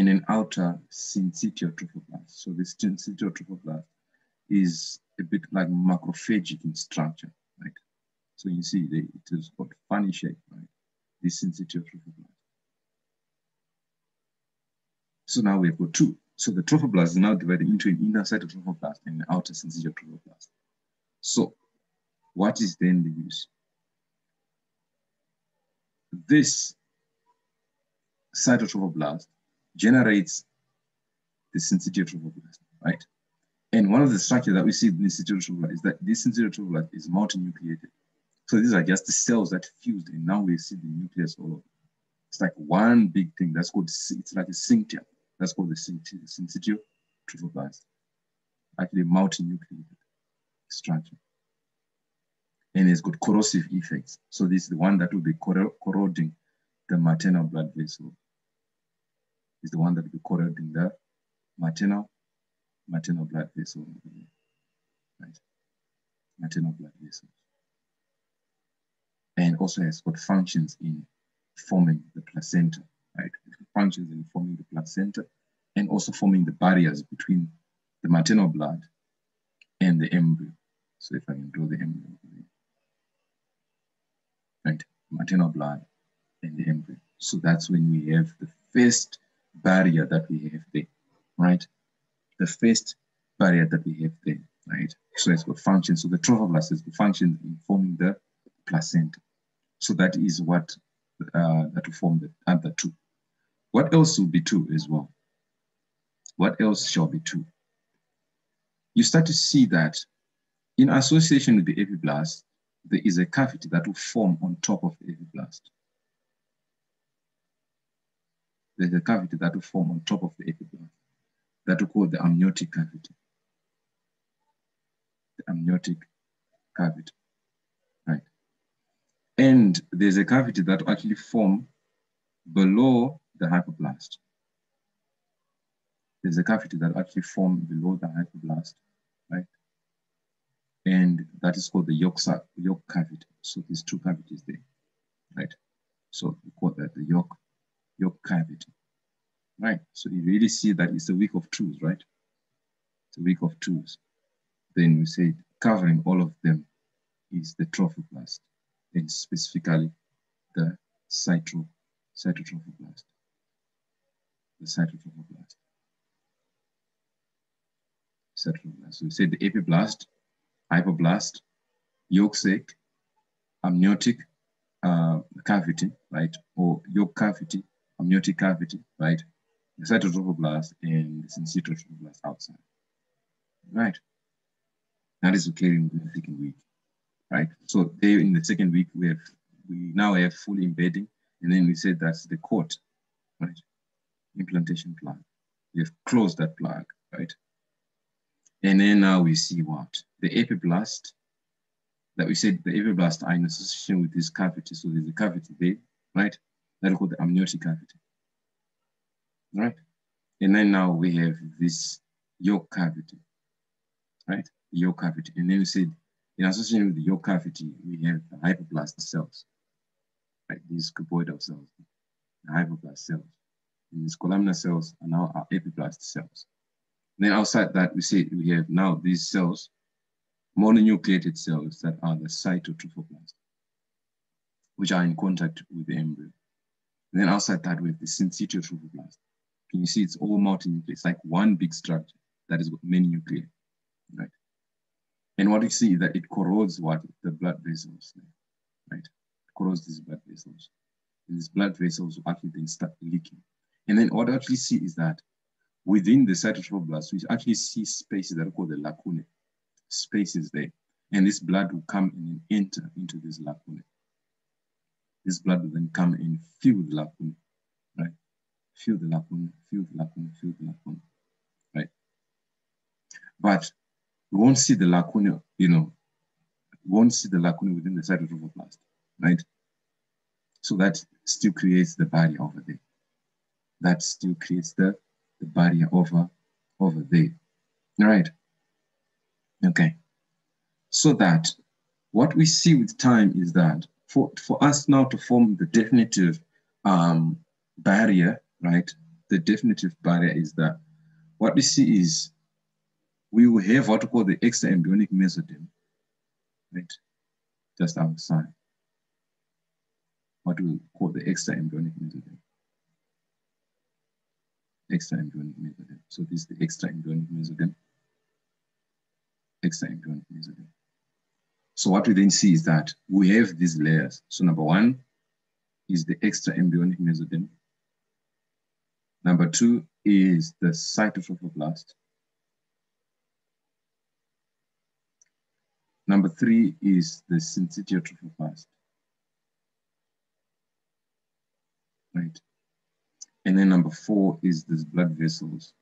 an outer syncytial trophoblast. So this syncytial trophoblast is a bit like macrophagic in structure, right? So you see it is got funny shape, right? This syncytial trophoblast. So now we've got 2. So the trophoblast is now divided into an inner cytotrophoblast and an outer syncytial trophoblast. So what is then the use? This cytotrophoblast generates the syncytial trophoblast, right? And one of the structures that we see in the syncytial trophoblast is that this syncytial trophoblast is multinucleated. So these are just the cells that fused, and now we see the nucleus all over. It's like one big thing that's called, it's like a cinctia. That's called the syncytial trophoblast. Actually, multinucleated structure. And it's got corrosive effects. So this is the one that will be corroding the maternal blood vessel. Is the one that will be corroding the maternal blood vessel, right? Maternal blood vessel. And also has got functions in forming the placenta, right? It functions in forming the placenta and also forming the barriers between the maternal blood and the embryo. So if I can draw the embryo, right? Maternal blood and the embryo. So that's when we have the first barrier that we have there, right? The first barrier that we have there, right? So it's got functions. So the trophoblast has got functions in forming the placenta. So that is what that will form the other 2. What else will be 2 as well? What else shall be 2? You start to see that in association with the epiblast, there is a cavity that will form on top of the epiblast. There's a cavity that will form on top of the epiblast that we call the amniotic cavity. The amniotic cavity, right? And there's a cavity that will actually form below the hypoblast. There's a cavity that will actually form below the hypoblast, right? And that is called the yolk cavity. So there's 2 cavities there, right? So we call that the yolk cavity, right? So you really see that it's a week of twos, right? It's a week of twos. Then we say covering all of them is the trophoblast, and specifically the cytotrophoblast. The cytotrophoblast. So we say the epiblast, hypoblast, yolk sac, amniotic cavity, right? Or yolk cavity, amniotic cavity, right? The cytotrophoblast and the syncytotrophoblast outside, right? That is occurring in the second week, right? So there in the second week, we now have full embedding, and then we said that's the cord, right? Implantation plug. We have closed that plug, right? And then now we see what? The epiblast, that we said the epiblast are in association with this cavity. So there's a cavity there, right? That is called the amniotic cavity, right? And then now we have this yolk cavity, right? The yolk cavity. And then we said, in association with the yolk cavity, we have the hypoblast cells, right? These cuboidal cells, the hypoblast cells. And these columnar cells are now our epiblast cells. And then outside that, we say we have now these cells, mononucleated cells that are the cytotrophoblast, which are in contact with the embryo. And then outside that, we have the syncytotrophoblast. Can you see it's all multinuclear? It's like one big structure that is many nuclei, right? And what you see is that it corrodes what? The blood vessels, right? It corrodes these blood vessels. And these blood vessels will actually then start leaking. And then what I actually see is that within the cytotrophoblast, we actually see spaces that are called the lacunae, spaces there. And this blood will come in and enter into this lacunae. This blood will then come and fill the lacunae, right? Fill the lacunae, fill the lacunae, fill the lacunae, right? But we won't see the lacunae, we won't see the lacunae within the cytotrophoblast, right? So that still creates the barrier over there. That still creates the barrier over there, right? Okay. So that what we see with time is that for us now to form the definitive barrier, right? The definitive barrier is that what we see is we will have what we call the extra-embryonic mesoderm, right? Just outside. What we call the extra-embryonic mesoderm. Extra-embryonic mesoderm. So this is the extra-embryonic mesoderm. Extra-embryonic mesoderm. So what we then see is that we have these layers. So number one is the extra-embryonic mesoderm. Number two is the cytotrophoblast. Number three is the syncytotrophoblast, right? And then number four is these blood vessels,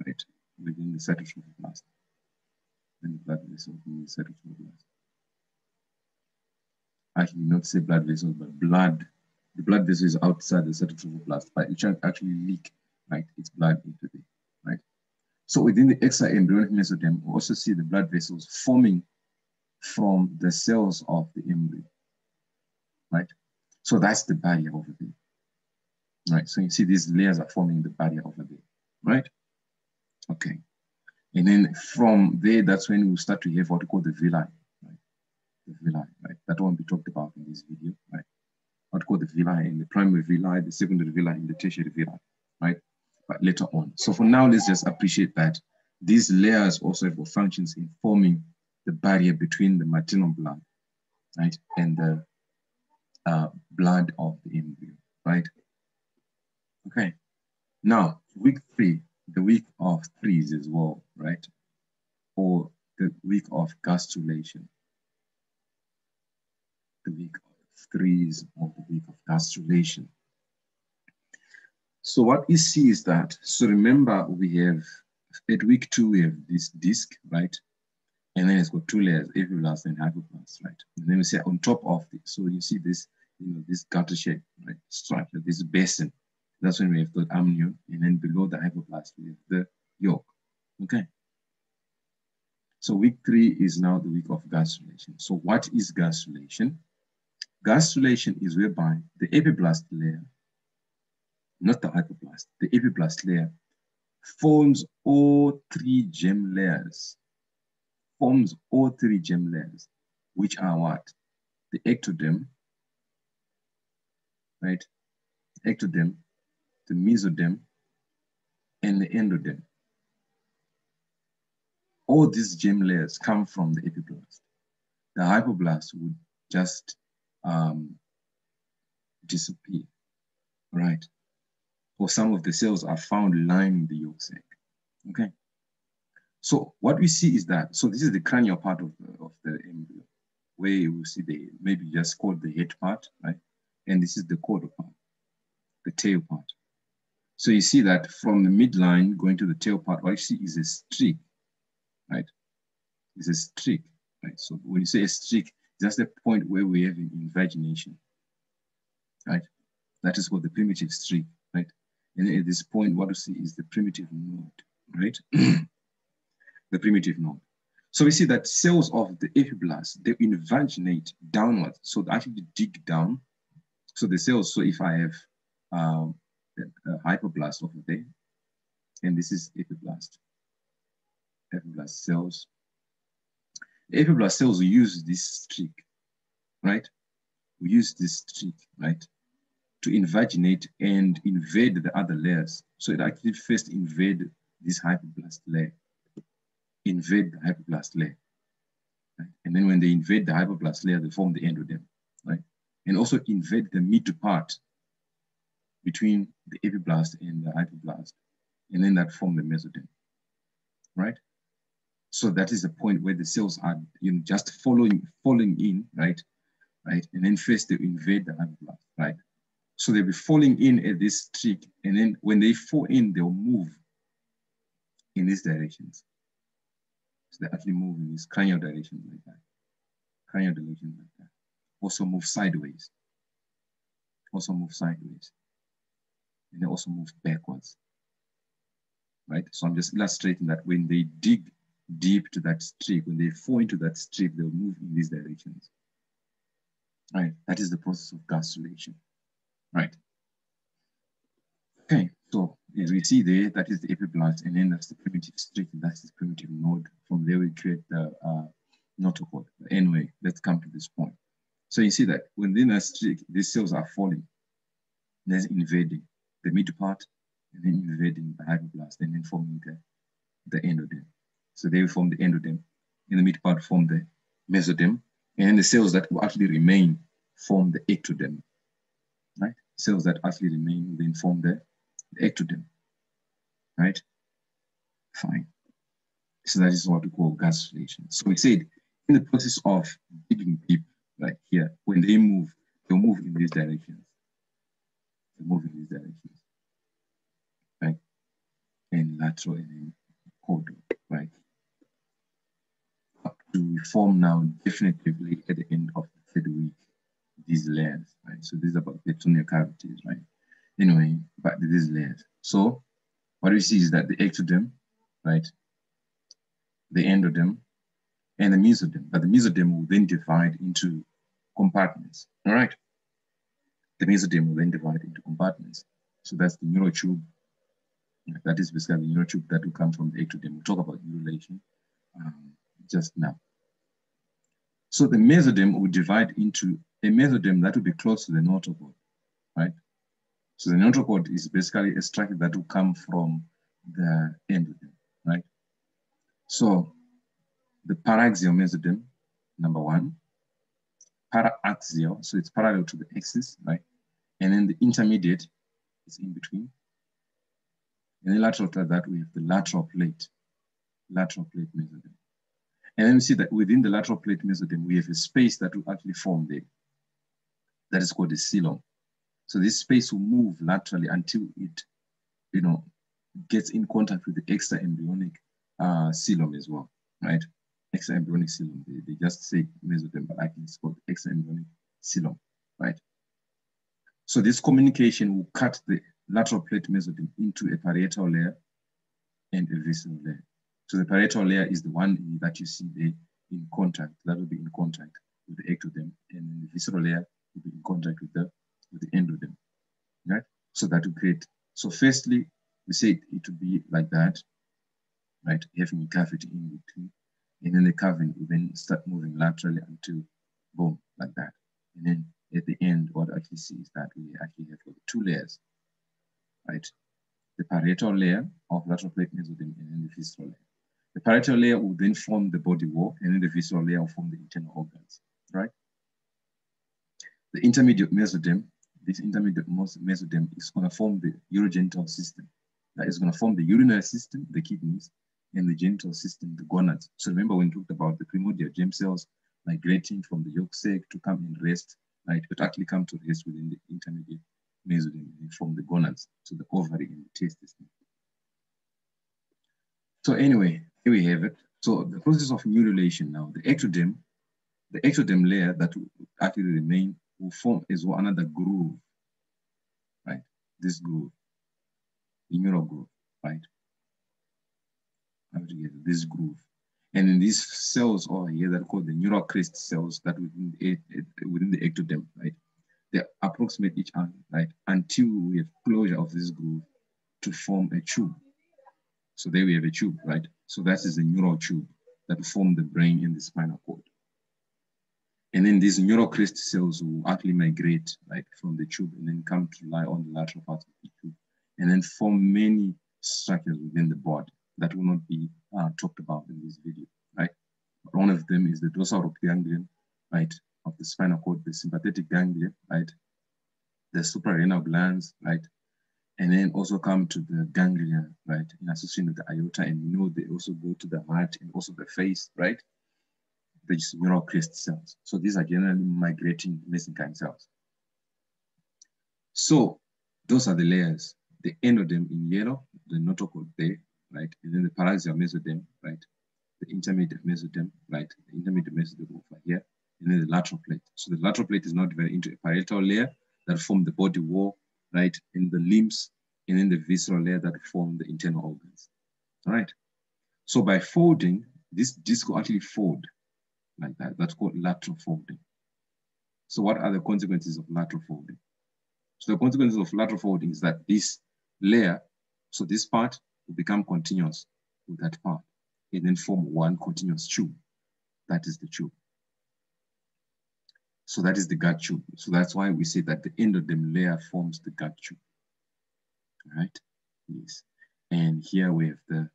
right? Within the cytotrophoblast. And the blood vessels within the cytotrophoblast. Actually, not say blood vessels, but blood. The blood vessel is outside the cytotrophoblast, but it can actually leak, right? Its blood into it, right? So within the extra-embryonic mesoderm, we also see the blood vessels forming from the cells of the embryo, right? So that's the barrier over there, right? So you see these layers are forming the barrier over there, right? Okay. And then from there, that's when we start to have what we call the villi, right? The villi, right? That won't be talked about in this video, right? What we call the villi and the primary villi, the secondary villi, and the tertiary villi, right? But later on. So for now, let's just appreciate that these layers also have functions in forming the barrier between the maternal blood, right, and the blood of the embryo, right? Okay. Now, week 3, the week of threes as well, right? Or the week of gastrulation. The week of threes or the week of gastrulation. So what we see is that, so remember we have, at week 2, we have this disc, right? And then it's got two layers, epiblast and hypoblast, right? And then we say on top of it, so you see this, this gutter shape, right? Structure, this basin. That's when we have the amnion, and then below the hypoblast, we have the yolk, okay? So week 3 is now the week of gastrulation. So what is gastrulation? Gastrulation is whereby the epiblast layer, not the hypoblast, the epiblast layer forms all 3 germ layers, which are what? The ectoderm, right? The ectoderm, the mesoderm, and the endoderm. All these germ layers come from the epiblast. the hypoblast would just disappear, right? Or some of the cells are found lining the yolk sac, okay? So what we see is that, so this is the cranial part of the embryo, where you will see the, maybe just called the head part, right? And this is the caudal part, the tail part. So you see that from the midline going to the tail part, what you see is a streak, right? It's a streak, right? So when you say a streak, that's the point where we have an invagination, right? That is called the primitive streak, right? And at this point, what you see is the primitive node, right? The primitive node. So we see that cells of the epiblast, they invaginate downwards. So they actually dig down. So the cells, so if I have a hypoblast over there, and this is epiblast cells. The epiblast cells use this streak, right? We use this streak, right, to invaginate and invade the other layers. So it actually first invade this hypoblast layer, invade the hypoblast layer, right? And then when they invade the hypoblast layer, they form the endoderm, right? And also invade the middle part between the epiblast and the hypoblast, and then that form the mesoderm, right? So that is the point where the cells are, you know, just falling in, right? Right, and then first they invade the hypoblast, right? So they'll be falling in at this streak, and then when they fall in, they'll move in these directions. So they actually move in these cranial directions like that. Cranial directions like that. Also move sideways. Also move sideways. And they also move backwards. Right? So I'm just illustrating that when they dig deep to that streak, when they fall into that streak, they'll move in these directions. Right? That is the process of gastrulation. Right? Okay, so as we see there, that is the epiblast, and then that's the primitive streak, and that's the primitive node. From there, we create the notochord. Anyway, let's come to this point. So you see that within a streak, these cells are falling, then invading the middle part, and then invading the hypoblast, and then forming the endoderm. So they form the endoderm, in the middle part form the mesoderm, and the cells that will actually remain form the ectoderm, right? Cells that actually remain then form the ectoderm, right? Fine. So that is what we call gastrulation. So we said in the process of digging deep, like here, when they move, they'll move in these directions. They move in these directions, right? And lateral and then caudal, right? Up to form now definitively at the end of the third week, these layers, right? So these are about peritoneal cavities, right? Anyway, back to these layers. So what we see is that the ectoderm, right? The endoderm and the mesoderm, but the mesoderm will then divide into compartments, all right? The mesoderm will then divide into compartments. So that's the neurotube. That is basically the neurotube that will come from the ectoderm. We'll talk about ovulation just now. So the mesoderm will divide into a mesoderm that will be close to the notochord, right? So the notochord is basically a structure that will come from the endoderm, right? So the paraxial mesoderm, number one, paraaxial, so it's parallel to the axis, right? And then the intermediate is in between. And then lateral to that, we have the lateral plate mesoderm. And then we see that within the lateral plate mesoderm, we have a space that will actually form there. That is called the coelom. So this space will move laterally until it, you know, gets in contact with the extraembryonic coelom as well, right? Extraembryonic coelom. They just say mesoderm, but actually it's called extraembryonic coelom, right? So this communication will cut the lateral plate mesoderm into a parietal layer and a visceral layer. So the parietal layer is the one that you see there in contact, that will be in contact with the ectoderm, and the visceral layer will be in contact with the endoderm, right? So that will create, so firstly, we say it will be like that, right? Having a cavity in between, and then the cavity will then start moving laterally until boom, like that. And then at the end, what I actually see is that we actually have two layers, right? The parietal layer of lateral plate mesoderm and then the visceral layer. The parietal layer will then form the body wall, and then the visceral layer will form the internal organs, right? The intermediate mesoderm, this intermediate mesoderm is going to form the urogenital system. That is going to form the urinary system, the kidneys, and the genital system, the gonads. So remember when we talked about the primordial germ cells migrating from the yolk sac to come and rest, right? It actually come to rest within the intermediate mesoderm and form the gonads, so the ovary and the testes. So anyway, here we have it. So the process of neurulation now, the ectoderm layer that will actually remain will form as well another groove, right? This groove, the neural groove, right? This groove. And in these cells over here that are called the Neurocrystal cells that within the ectoderm, right? They approximate each other, right? Until we have closure of this groove to form a tube. So there we have a tube, right? So that is the neural tube that form the brain and the spinal cord. And then these neurocrystal cells will actually migrate, right, from the tube and then come to lie on the lateral part of the tube and then form many structures within the body that will not be talked about in this video, right? But one of them is the dorsal ganglion, right, of the spinal cord, the sympathetic ganglia, right, the suprarenal glands, right, and then also come to the ganglia, right, in association with the aorta, and we know they also go to the heart and also the face, right? These neurocrystal cells. So these are generally migrating mesenchyme cells. So those are the layers. The endoderm in yellow, the notochord there, right? And then the paraxial mesoderm, right? The intermediate mesoderm, right? The intermediate mesoderm over here, and then the lateral plate. So the lateral plate is now divided into a parietal layer that form the body wall, right? And the limbs, and then the visceral layer that form the internal organs, all right? So by folding, this disc will actually fold like that. That's called lateral folding. So what are the consequences of lateral folding? So the consequences of lateral folding is that this layer, so this part will become continuous with that part and then form one continuous tube. That is the tube. So that is the gut tube. So that's why we say that the endoderm layer forms the gut tube. All right? Yes. And here we have the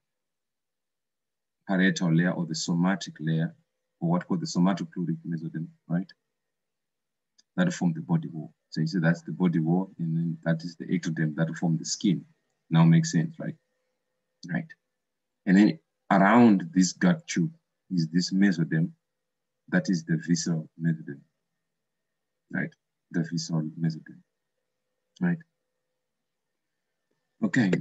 parietal layer or the somatic layer, or what called the somatopluric mesoderm, right? That will form the body wall. So you see that's the body wall, and then that is the ectoderm that will form the skin. Now makes sense, right? Right. And then around this gut tube is this mesoderm, that is the visceral mesoderm, right? The visceral mesoderm, right? Okay.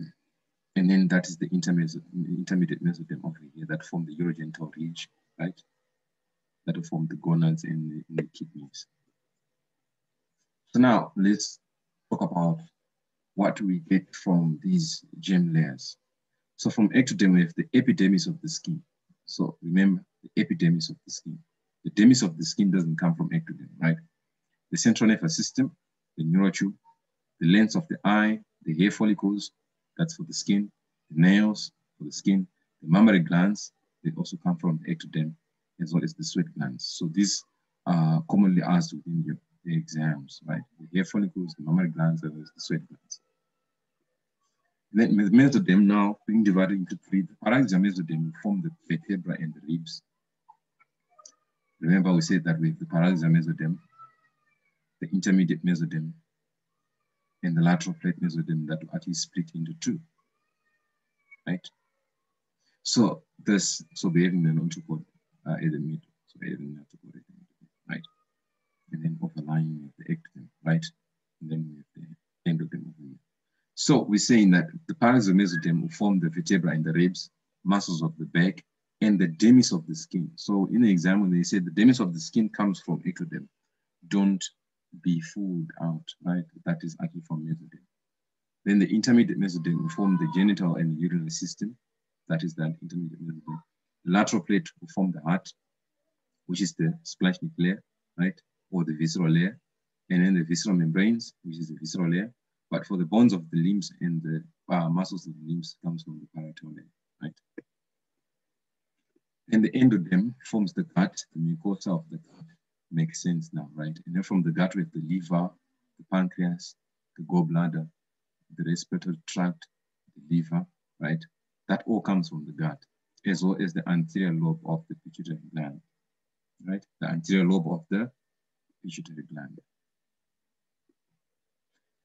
And then that is the intermediate mesoderm over here that form the urogenital ridge, right? That will form the gonads and the kidneys. So now let's talk about what we get from these germ layers. So from ectoderm, we have the epidermis of the skin. So remember the epidermis of the skin. The dermis of the skin doesn't come from ectoderm, right? The central nervous system, the neural tube, the lens of the eye, the hair follicles, that's for the skin, the nails for the skin, the mammary glands, they also come from the ectoderm, as well as the sweat glands. So these are commonly asked within the exams, right? The hair follicles, the mammary glands, as well as the sweat glands. And then the mesoderm now being divided into three. The paraxial mesoderm will form the vertebra and the ribs. Remember we said that with the paraxial mesoderm, the intermediate mesoderm, and the lateral plate mesoderm that will actually split into two, right? So this, so we have the notochord in the middle, so we have the notochord in the middle, right? And then overlying with the ectoderm, right? And then we have the endoderm over here. So we're saying that the paraxial mesoderm will form the vertebra and the ribs, muscles of the back, and the dermis of the skin. So in the exam, when they say the dermis of the skin comes from ectoderm, don't be fooled out, right? That is actually from mesoderm. Then the intermediate mesoderm will form the genital and urinary system. That is that intermediate mesoderm. The lateral plate will form the heart, which is the splanchnic layer, right? Or the visceral layer. And then the visceral membranes, which is the visceral layer. But for the bones of the limbs and the muscles of the limbs comes from the parietal layer, right? And the endoderm forms the gut, the mucosa of the gut. Makes sense now, right? And then from the gut we have the liver, the pancreas, the gallbladder, the respiratory tract, the liver, right? That all comes from the gut. as well as the anterior lobe of the pituitary gland, right? The anterior lobe of the pituitary gland.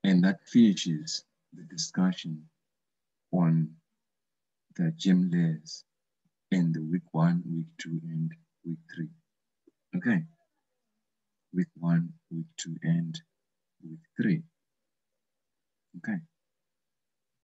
And that finishes the discussion on the germ layers in the week 1, week 2, and week 3. Okay. Week 1, week 2, and week 3. Okay.